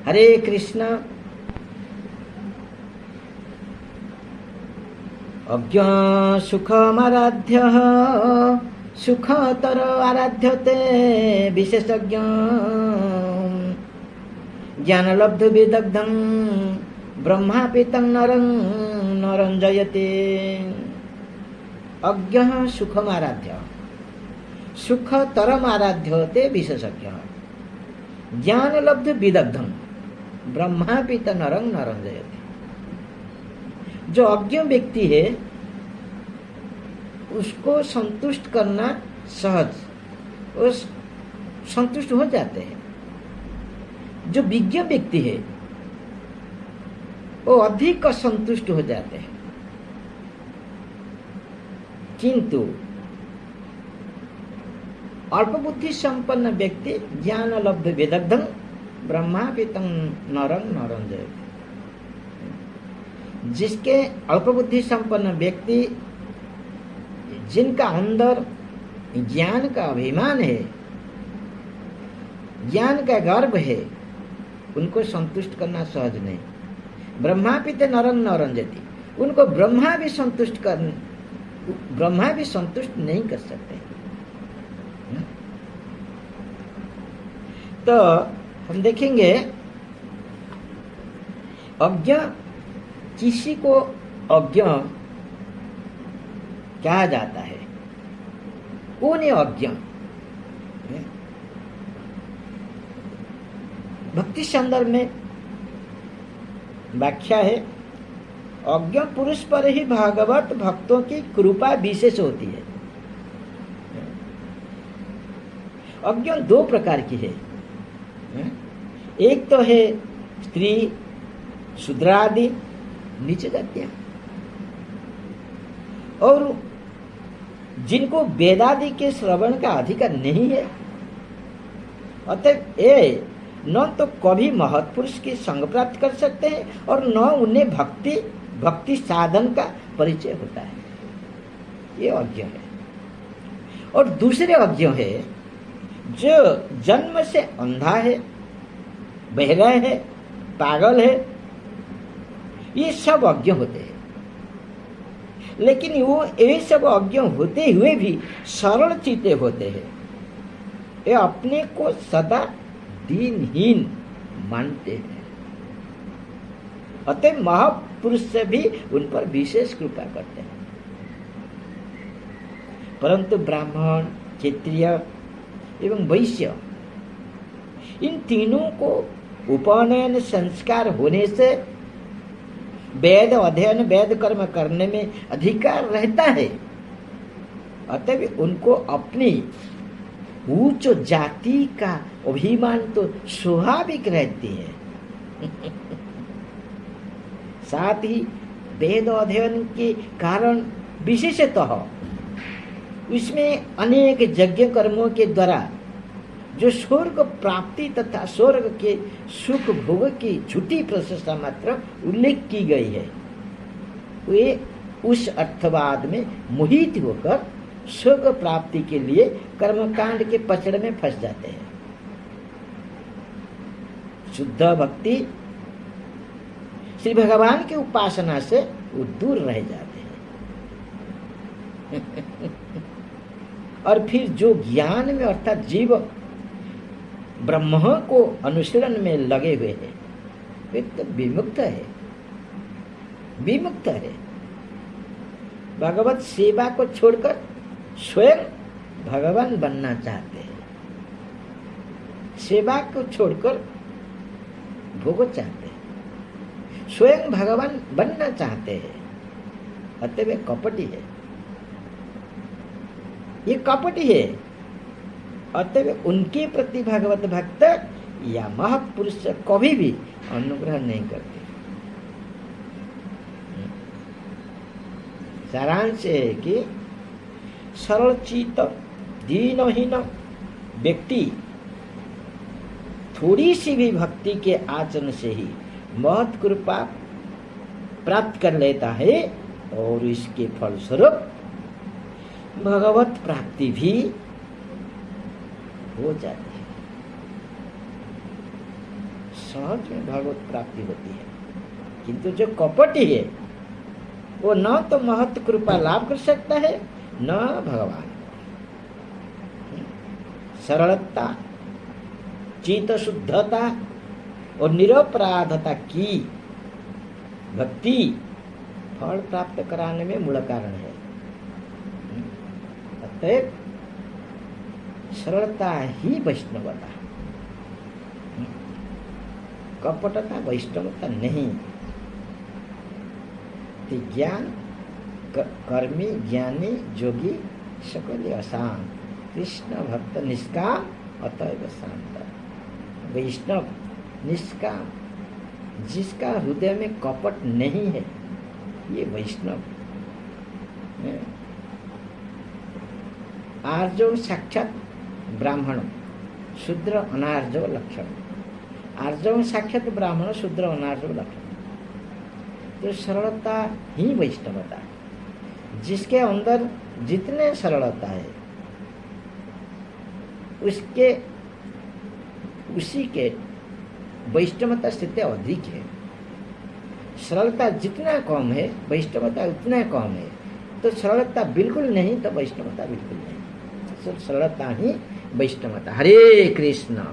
हरे कृष्ण। अज्ञ सुखमाराध्य सुखतर आराध्यते विशेषज्ञ ज्ञानलब्ध विदग्धं ब्रह्मापीतं नरं नरंजयते। अज्ञ सुखमाराध्य सुखतरम आराध्यते विशेषज्ञ ज्ञानलब्ध विदग्धं ब्रह्मापीत नरं नरंजयते। जो अज्ञ व्यक्ति है उसको संतुष्ट करना सहज, वो संतुष्ट हो जाते हैं। जो विज्ञ व्यक्ति है वो अधिक असंतुष्ट हो जाते हैं। किंतु अल्प बुद्धि संपन्न व्यक्ति ज्ञान लब्ध विदग्धं ब्रह्मापीतं नरं नरंजयते। जिसके अल्प बुद्धि संपन्न व्यक्ति, जिनका अंदर ज्ञान का अभिमान है, ज्ञान का गर्व है, उनको संतुष्ट करना सहज नहीं। ब्रह्मापीत नरं नरंजयति, उनको ब्रह्मा भी संतुष्ट नहीं कर सकते। तो हम देखेंगे अज्ञ, किसी को अज्ञ कहा जाता है। कौन है अज्ञ? भक्ति संदर्भ में व्याख्या है, अज्ञ पुरुष पर ही भागवत भक्तों की कृपा विशेष होती है। अज्ञ दो प्रकार की है। एक तो है स्त्री, शूद्र आदि नीचे जातियां, और जिनको वेदादि के श्रवण का अधिकार नहीं है। अतः ये न तो कभी महत्पुरुष की संग प्राप्त कर सकते हैं और न उन्हें भक्ति साधन का परिचय होता है। ये अज्ञ है। और दूसरे अज्ञ है जो जन्म से अंधा है, बहरा है, पागल है। ये सब अज्ञ होते हैं। लेकिन वो ये सब अज्ञ होते हुए भी सरल चित्ते होते हैं। ये अपने को सदा दीनहीन मानते हैं। अतः महापुरुष से भी उन पर विशेष कृपा करते हैं। परंतु ब्राह्मण, क्षत्रिय एवं वैश्य, इन तीनों को उपनयन संस्कार होने से वेद अध्ययन, वेद कर्म करने में अधिकार रहता है। अतः उनको अपनी उच्च जाति का अभिमान तो स्वाभाविक रहती है। साथ ही वेद अध्ययन के कारण विशेषतः उसमें अनेक यज्ञ कर्मों के द्वारा जो स्वर्ग प्राप्ति तथा स्वर्ग के सुख भोग की झूठी प्रशंसा मात्र उल्लेख की गई है, वे उस अर्थवाद में मोहित होकर स्वर्ग प्राप्ति के लिए कर्मकांड के पचड़ में फंस जाते हैं। शुद्ध भक्ति श्री भगवान की उपासना से वो दूर रह जाते हैं। और फिर जो ज्ञान में अर्थात जीव ब्रह्म को अनुशीलन में लगे हुए हैं, वे तो विमुक्त है, विमुक्त है। भगवत सेवा को छोड़कर स्वयं भगवान बनना चाहते हैं, सेवा को छोड़कर भोग चाहते हैं, स्वयं भगवान बनना चाहते हैं। अतः वे कपटी है, ये कपटी है। अतः उनके प्रति भगवत भक्त या महापुरुष कभी भी अनुग्रह नहीं करते। सारांश है कि सरल चित्त दीनहीन व्यक्ति थोड़ी सी भी भक्ति के आचरण से ही महत कृपा प्राप्त कर लेता है और इसके फलस्वरूप भगवत प्राप्ति भी हो जाती है। सहज में भगवत प्राप्ति होती है। किंतु जो कपटी है वो न तो महत्व कृपा लाभ कर सकता है न भगवान। सरलता, चित्त शुद्धता और निरपराधता की भक्ति फल प्राप्त कराने में मूल कारण है। अतएव सरलता ही वैष्णवता, कपटता वैष्णवता नहीं। ज्ञान कर्मी ज्ञानी जोगी सकल अशांत, कृष्ण भक्त निष्काम अतएव शांत। वैष्णव निष्काम, जिसका हृदय में कपट नहीं है, ये वैष्णव। आर्जव साक्षात ब्राह्मण, शूद्र अनार्जव लक्षण। आर्जव साक्षात ब्राह्मण, शूद्र अनार्जव लक्षण। तो सरलता ही वैष्णवता है। जिसके अंदर जितने सरलता है उसी के वैष्णवता स्थिति अधिक है। सरलता जितना कम है वैष्णवता उतना कम है। तो सरलता बिल्कुल नहीं तो वैष्णवता बिल्कुल नहीं। सरलता ही वैष्णवता। हरे कृष्ण।